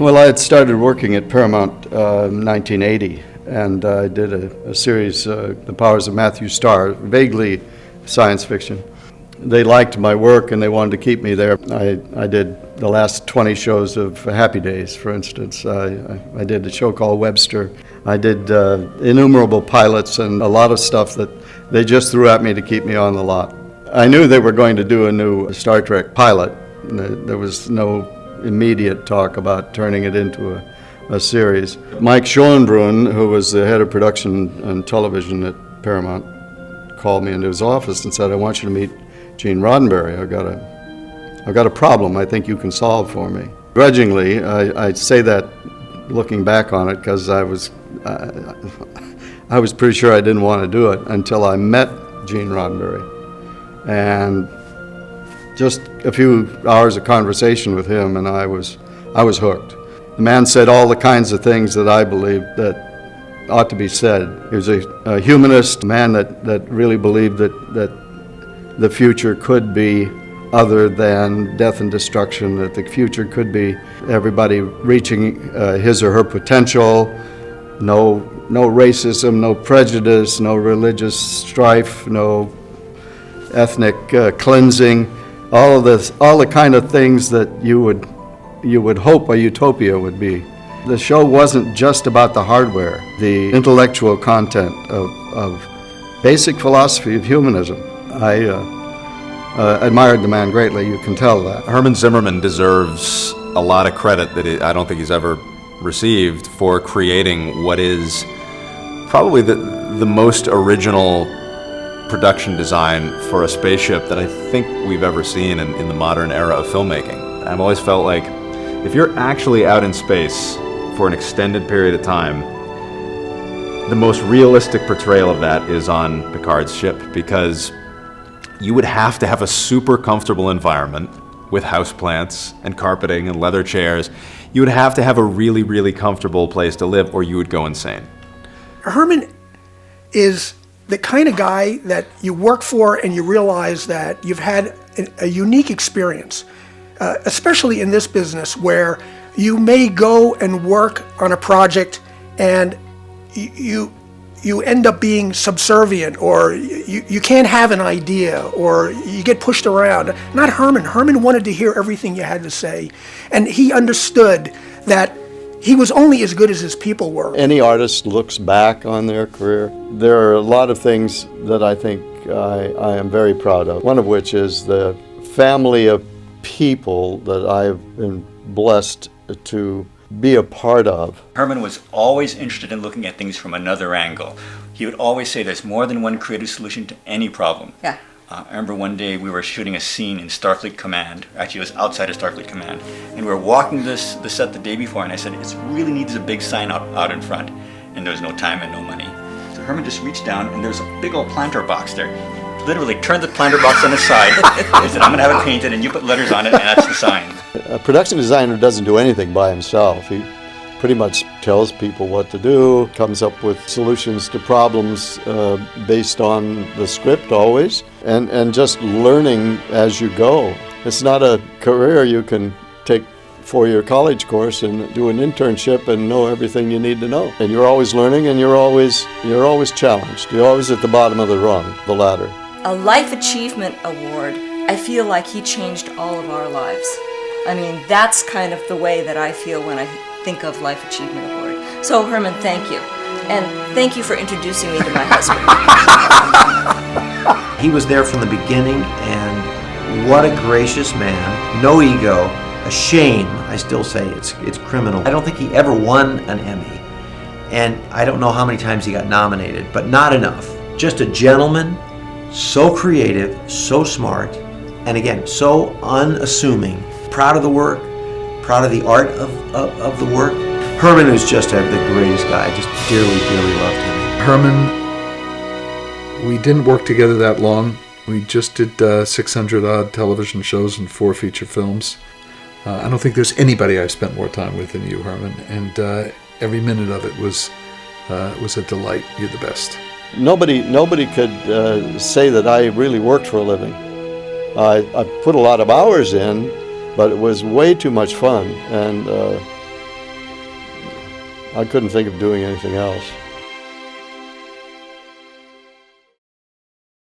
Well, I had started working at Paramount in 1980, and I did a series, The Powers of Matthew Starr, vaguely science fiction. They liked my work and they wanted to keep me there. I did the last 20 shows of Happy Days, for instance. I did a show called Webster. I did innumerable pilots and a lot of stuff that they just threw at me to keep me on the lot. I knew they were going to do a new Star Trek pilot. There was no immediate talk about turning it into a series. Mike Schoenbrunn, who was the head of production and television at Paramount, called me into his office and said, "I want you to meet Gene Roddenberry. I've got a problem I think you can solve for me." Grudgingly, I say that looking back on it because I was pretty sure I didn't want to do it until I met Gene Roddenberry. And just a few hours of conversation with him and I was hooked. The man said all the kinds of things that I believed that ought to be said. He was a humanist, a man that really believed that the future could be other than death and destruction, that the future could be everybody reaching his or her potential, no racism, no prejudice, no religious strife, no ethnic cleansing, all the kind of things that you would hope a utopia would be. The show wasn't just about the hardware, the intellectual content of basic philosophy of humanism. I admired the man greatly, you can tell that. Herman Zimmerman deserves a lot of credit that I don't think he's ever received for creating what is probably the most original production design for a spaceship that I think we've ever seen in the modern era of filmmaking. I've always felt like if you're actually out in space for an extended period of time, the most realistic portrayal of that is on Picard's ship, because you would have to have a super comfortable environment with houseplants and carpeting and leather chairs. You would have to have a really, really comfortable place to live or you would go insane. Herman is the kind of guy that you work for and you realize that you've had a unique experience, especially in this business where you may go and work on a project and you end up being subservient, or you can't have an idea, or you get pushed around. Not Herman. Herman wanted to hear everything you had to say, and he understood that he was only as good as his people were. Any artist looks back on their career. There are a lot of things that I think I am very proud of, one of which is the family of people that I've been blessed to be a part of. Herman was always interested in looking at things from another angle. He would always say there's more than one creative solution to any problem. Yeah. I remember one day we were shooting a scene in Starfleet Command. Actually, it was outside of Starfleet Command. And we were walking the set the day before, and I said, it really needs a big sign out in front. And there was no time and no money. So Herman just reached down, and there was a big old planter box there. He literally turned the planter box on its side. He said, I'm going to have it painted, and you put letters on it, and that's the sign. A production designer doesn't do anything by himself. He pretty much tells people what to do, comes up with solutions to problems based on the script always, and just learning as you go. It's not a career you can take 4-year college course and do an internship and know everything you need to know. And you're always learning, and you're always challenged. You're always at the bottom of the rung, the ladder. A Life Achievement Award, I feel like he changed all of our lives. I mean, that's kind of the way that I feel when I think of Life Achievement Award. So Herman, thank you. And thank you for introducing me to my husband. He was there from the beginning, and what a gracious man. No ego, a shame. I still say it's criminal. I don't think he ever won an Emmy, and I don't know how many times he got nominated, but not enough. Just a gentleman, so creative, so smart, and again, so unassuming. Proud of the work, proud of the art of the work. Herman is just the greatest guy. I just dearly, dearly loved him. Herman, we didn't work together that long. We just did 600 odd television shows and 4 feature films. I don't think there's anybody I've spent more time with than you, Herman, and every minute of it was a delight. You're the best. Nobody could say that I really worked for a living. I put a lot of hours in, but it was way too much fun, and I couldn't think of doing anything else.